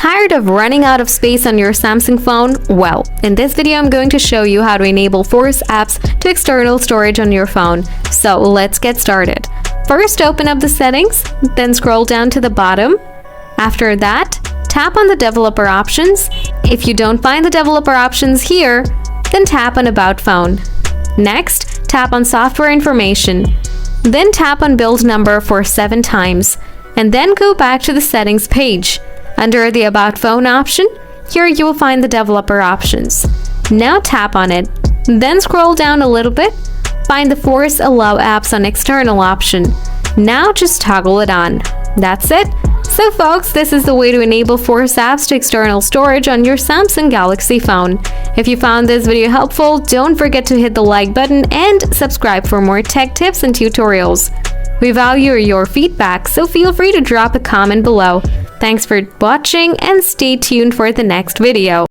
Tired of running out of space on your Samsung phone? Well, in this video I'm going to show you how to enable Force apps to external storage on your phone. So let's get started. First, open up the settings, then scroll down to the bottom. After that, tap on the developer options. If you don't find the developer options here, then tap on About Phone. Next, tap on Software Information. Then tap on Build Number for 7 times, and then go back to the settings page. Under the About Phone option, here you will find the developer options. Now tap on it, then scroll down a little bit, find the Force Allow Apps on External option. Now just toggle it on. That's it. So folks, this is the way to enable Force apps to external storage on your Samsung Galaxy phone. If you found this video helpful, don't forget to hit the like button and subscribe for more tech tips and tutorials. We value your feedback, so feel free to drop a comment below. Thanks for watching and stay tuned for the next video.